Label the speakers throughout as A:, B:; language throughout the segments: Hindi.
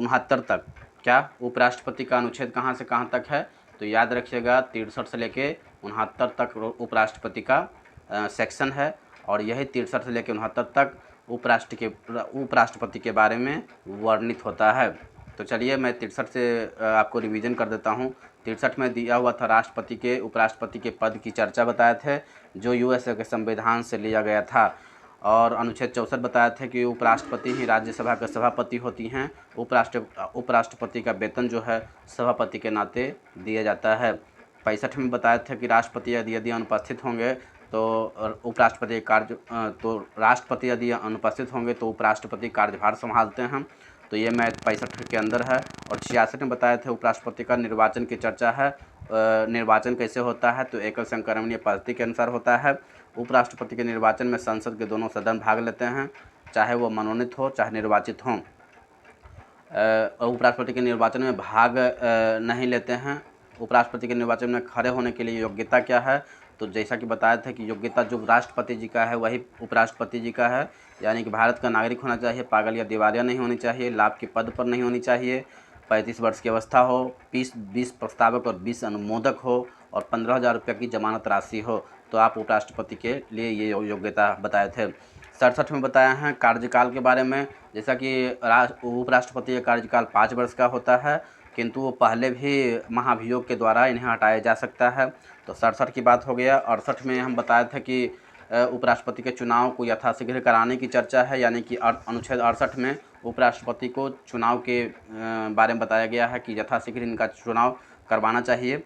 A: 69 तक। क्या उपराष्ट्रपति का अनुच्छेद कहाँ से कहाँ तक है? तो याद रखिएगा 63 से लेके 69 तक उपराष्ट्रपति का सेक्शन है, और यही 63 से लेके 69 तक उपराष्ट्रपति के बारे में वर्णित होता है। तो चलिए मैं 63 से आपको रिवीजन कर देता हूँ। 63 में दिया हुआ था राष्ट्रपति के उपराष्ट्रपति के पद की चर्चा बताए थे, जो यूएसए के संविधान से लिया गया था। और अनुच्छेद 64 बताए थे कि उपराष्ट्रपति ही राज्यसभा के सभापति होती हैं। उपराष्ट्रपति का वेतन जो है सभापति के नाते दिया जाता है। 65 में बताए थे कि राष्ट्रपति यदि अनुपस्थित होंगे तो राष्ट्रपति यदि अनुपस्थित होंगे तो उपराष्ट्रपति कार्यभार संभालते हैं। तो ये मैथ 65 के अंदर है। और 66 में बताए थे उपराष्ट्रपति का निर्वाचन की चर्चा है। निर्वाचन कैसे होता है? तो एकल संक्रमणीय पद्धति के अनुसार होता है। उपराष्ट्रपति के निर्वाचन में संसद के दोनों सदन भाग लेते हैं, चाहे वो मनोनीत हो चाहे निर्वाचित हों। उपराष्ट्रपति के निर्वाचन में भाग नहीं लेते हैं। उपराष्ट्रपति के निर्वाचन में खड़े होने के लिए योग्यता क्या है? तो जैसा कि बताया था कि योग्यता जो राष्ट्रपति जी का है वही उपराष्ट्रपति जी का है, यानी कि भारत का नागरिक होना चाहिए, पागल या दिवालिया नहीं होनी चाहिए, लाभ के पद पर नहीं होनी चाहिए, 35 वर्ष की अवस्था हो, 20 प्रस्तावक और 20 अनुमोदक हो, और 15,000 रुपये की जमानत राशि हो। तो आप उपराष्ट्रपति के लिए ये योग्यता बताए थे। 67 में बताया है कार्यकाल के बारे में, जैसा कि उपराष्ट्रपति का कार्यकाल 5 वर्ष का होता है, किंतु वो पहले भी महाभियोग के द्वारा इन्हें हटाया जा सकता है। तो 67 की बात हो गया। 68 में हम बताए थे कि उपराष्ट्रपति के चुनाव को यथाशीघ्र कराने की चर्चा है, यानी कि अनुच्छेद 68 में उपराष्ट्रपति को चुनाव के बारे में बताया गया है कि यथाशीघ्र इनका चुनाव करवाना चाहिए,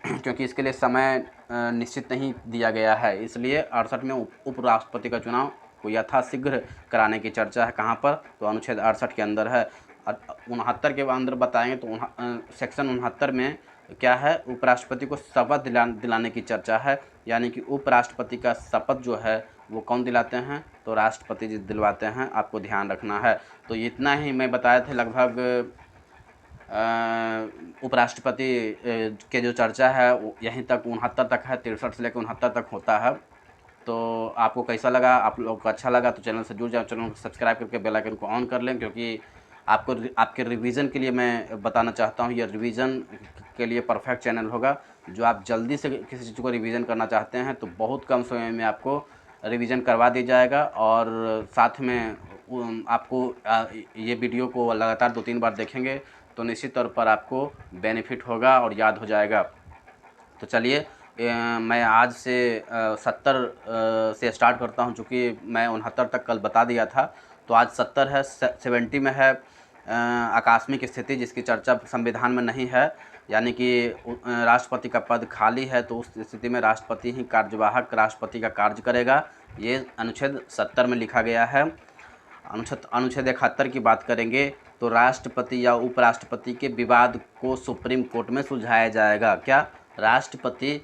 A: क्योंकि इसके लिए समय निश्चित नहीं दिया गया है। इसलिए 68 में उपराष्ट्रपति का चुनाव को यथाशीघ्र कराने की चर्चा है। कहाँ पर? तो अनुच्छेद 68 के अंदर है। 69 के अंदर बताएंगे तो सेक्शन 69 में क्या है? उपराष्ट्रपति को शपथ दिलाने की चर्चा है, यानी कि उपराष्ट्रपति का शपथ जो है वो कौन दिलाते हैं? तो राष्ट्रपति जी दिलवाते हैं, आपको ध्यान रखना है। तो इतना ही मैं बताए थे लगभग उपराष्ट्रपति के जो चर्चा है यहीं तक 69 तक है, 63 से लेकर 69 तक होता है। तो आपको कैसा लगा? आप लोग को अच्छा लगा तो चैनल से जुड़ जाओ, चैनल को सब्सक्राइब करके बेल आइकन को ऑन कर लें, क्योंकि आपके रिवीजन के लिए मैं बताना चाहता हूँ, ये रिवीजन के लिए परफेक्ट चैनल होगा। जो आप जल्दी से किसी चीज़ को रिवीजन करना चाहते हैं तो बहुत कम समय में आपको रिवीजन करवा दिया जाएगा, और साथ में आपको ये वीडियो को लगातार 2-3 बार देखेंगे तो निश्चित तौर पर आपको बेनिफिट होगा और याद हो जाएगा। तो चलिए मैं आज से 70 से स्टार्ट करता हूं, चूँकि मैं 69 तक कल बता दिया था। तो आज 70 है। 70 में है आकस्मिक स्थिति, जिसकी चर्चा संविधान में नहीं है, यानी कि राष्ट्रपति का पद खाली है, तो उस स्थिति में राष्ट्रपति ही कार्यवाहक राष्ट्रपति का कार्य करेगा। ये अनुच्छेद 70 में लिखा गया है। अनुच्छेद 71 की बात करेंगे तो राष्ट्रपति या उपराष्ट्रपति के विवाद को सुप्रीम कोर्ट में सुलझाया जाएगा। क्या? राष्ट्रपति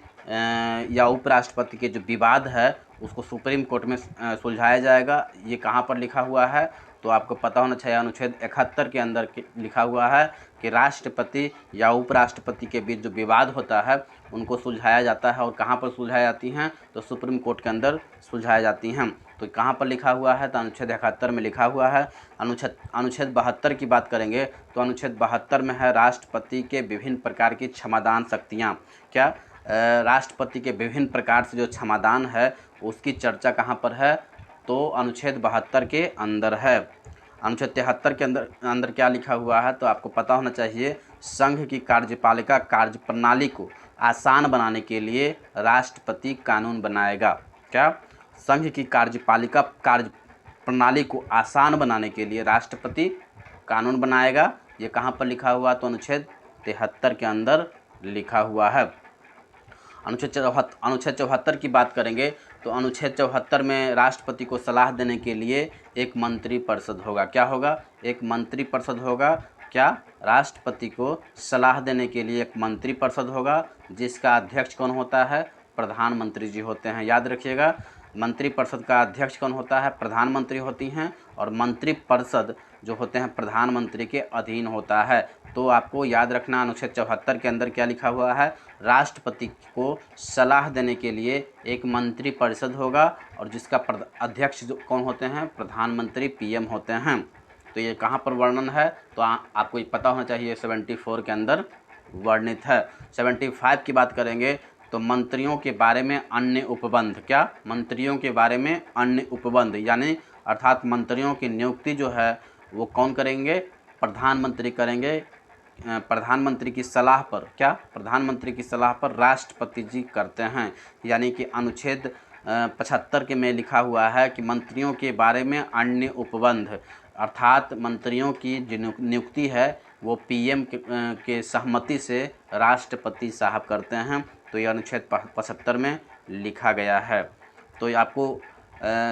A: या उपराष्ट्रपति के जो विवाद है उसको सुप्रीम कोर्ट में सुलझाया जाएगा। ये कहाँ पर लिखा हुआ है? तो आपको पता होना चाहिए, अनुच्छेद 71 के अंदर लिखा हुआ है कि राष्ट्रपति या उपराष्ट्रपति के बीच जो विवाद होता है उनको सुलझाया जाता है। और कहाँ पर सुलझाई जाती हैं? तो सुप्रीम कोर्ट के अंदर सुलझाई जाती हैं। तो कहाँ पर लिखा हुआ है? तो अनुच्छेद 71 में लिखा हुआ है। अनुच्छेद 72 की बात करेंगे तो अनुच्छेद 72 में है राष्ट्रपति के विभिन्न प्रकार की क्षमादान शक्तियाँ। क्या? राष्ट्रपति के विभिन्न प्रकार से जो क्षमादान है उसकी चर्चा कहाँ पर है? तो अनुच्छेद 72 के अंदर है। अनुच्छेद 73 के अंदर क्या लिखा हुआ है? तो आपको पता होना चाहिए, संघ की कार्यपालिका कार्य प्रणाली को आसान बनाने के लिए राष्ट्रपति कानून बनाएगा। क्या? संघ की कार्यपालिका कार्य प्रणाली को आसान बनाने के लिए राष्ट्रपति कानून बनाएगा। ये कहाँ पर लिखा हुआ? तो अनुच्छेद 73 के अंदर लिखा हुआ है। अनुच्छेद 74 की बात करेंगे तो अनुच्छेद 74 में राष्ट्रपति को सलाह देने के लिए एक मंत्रिपरिषद होगा। क्या होगा? एक मंत्रिपरिषद होगा। क्या? राष्ट्रपति को सलाह देने के लिए एक मंत्रिपरिषद होगा, जिसका अध्यक्ष कौन होता है? प्रधानमंत्री जी होते हैं। याद रखिएगा, मंत्रिपरिषद का अध्यक्ष कौन होता है? प्रधानमंत्री होती हैं, और मंत्रिपरिषद जो होते हैं प्रधानमंत्री के अधीन होता है। तो आपको याद रखना, अनुच्छेद 74 के अंदर क्या लिखा हुआ है? राष्ट्रपति को सलाह देने के लिए एक मंत्रिपरिषद होगा, और जिसका अध्यक्ष जो कौन होते हैं? प्रधानमंत्री, पीएम होते हैं। तो ये कहाँ पर वर्णन है, तो आपको ये पता होना चाहिए 74 के अंदर वर्णित है। 75 की बात करेंगे तो मंत्रियों के बारे में अन्य उपबंध, क्या मंत्रियों के बारे में अन्य उपबंध, यानी अर्थात मंत्रियों की नियुक्ति जो है वो कौन करेंगे, प्रधानमंत्री करेंगे। प्रधानमंत्री की सलाह पर, क्या प्रधानमंत्री की सलाह पर राष्ट्रपति जी करते हैं। यानी कि अनुच्छेद 75 के में लिखा हुआ है कि मंत्रियों के बारे में अन्य उपबंध, अर्थात मंत्रियों की जो नियुक्ति है वो पीएम के सहमति से राष्ट्रपति साहब करते हैं। तो ये अनुच्छेद 75 में लिखा गया है। तो ये आपको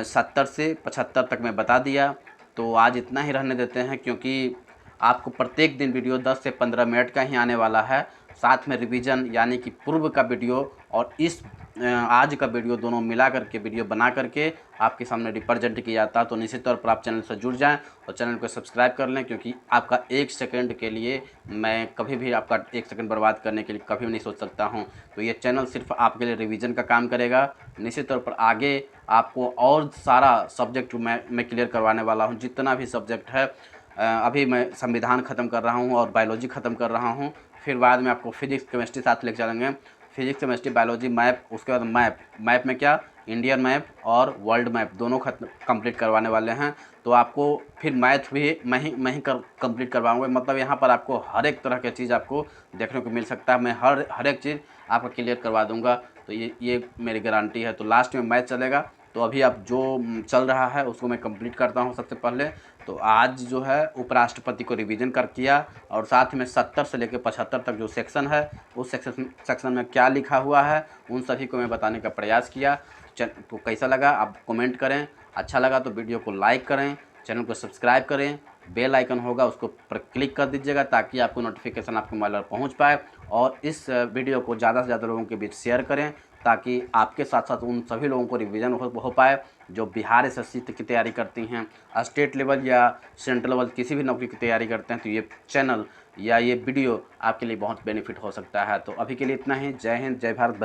A: 70 से 75 तक मैं बता दिया। तो आज इतना ही रहने देते हैं, क्योंकि आपको प्रत्येक दिन वीडियो 10 से 15 मिनट का ही आने वाला है। साथ में रिवीजन यानी कि पूर्व का वीडियो और इस आज का वीडियो दोनों मिला करके वीडियो बना करके आपके सामने रिप्रेजेंट किया जाता है। तो निश्चित तौर पर आप चैनल से जुड़ जाएं और चैनल को सब्सक्राइब कर लें, क्योंकि आपका 1 सेकंड के लिए मैं कभी भी आपका 1 सेकंड बर्बाद करने के लिए कभी भी नहीं सोच सकता हूं। तो ये चैनल सिर्फ आपके लिए रिवीजन का काम करेगा। निश्चित तौर पर आगे आपको और सारा सब्जेक्ट मैं क्लियर करवाने वाला हूँ। जितना भी सब्जेक्ट है, अभी मैं संविधान ख़त्म कर रहा हूँ और बायोलॉजी ख़त्म कर रहा हूँ। फिर बाद में आपको फिजिक्स केमिस्ट्री साथ लेके चलेंगे, फिजिक्स केमिस्ट्री बायोलॉजी मैप, उसके बाद मैप में क्या इंडियन मैप और वर्ल्ड मैप दोनों कंप्लीट करवाने वाले हैं। तो आपको फिर मैथ भी मैं ही कंप्लीट करवाऊँगा। मतलब यहाँ पर आपको हर एक तरह की चीज़ आपको देखने को मिल सकता है। मैं हर एक चीज़ आपको क्लियर करवा दूँगा। तो ये मेरी गारंटी है। तो लास्ट में मैथ चलेगा। तो अभी अब जो चल रहा है उसको मैं कंप्लीट करता हूँ सबसे पहले। तो आज जो है उपराष्ट्रपति को रिवीजन कर किया, और साथ में 70 से लेकर 75 तक जो सेक्शन है उस सेक्शन में क्या लिखा हुआ है उन सभी को मैं बताने का प्रयास किया। तो कैसा लगा आप कमेंट करें, अच्छा लगा तो वीडियो को लाइक करें, चैनल को सब्सक्राइब करें, बेल आइकन होगा उसको पर क्लिक कर दीजिएगा ताकि आपको नोटिफिकेशन आपके मोबाइल पर पहुँच पाए। और इस वीडियो को ज़्यादा से ज़्यादा लोगों के बीच शेयर करें ताकि आपके साथ साथ उन सभी लोगों को रिवीजन हो पाए जो बिहार एसएससी की तैयारी करती हैं, स्टेट लेवल या सेंट्रल लेवल किसी भी नौकरी की तैयारी करते हैं। तो ये चैनल या ये वीडियो आपके लिए बहुत बेनिफिट हो सकता है। तो अभी के लिए इतना ही। जय हिंद, जय भारत।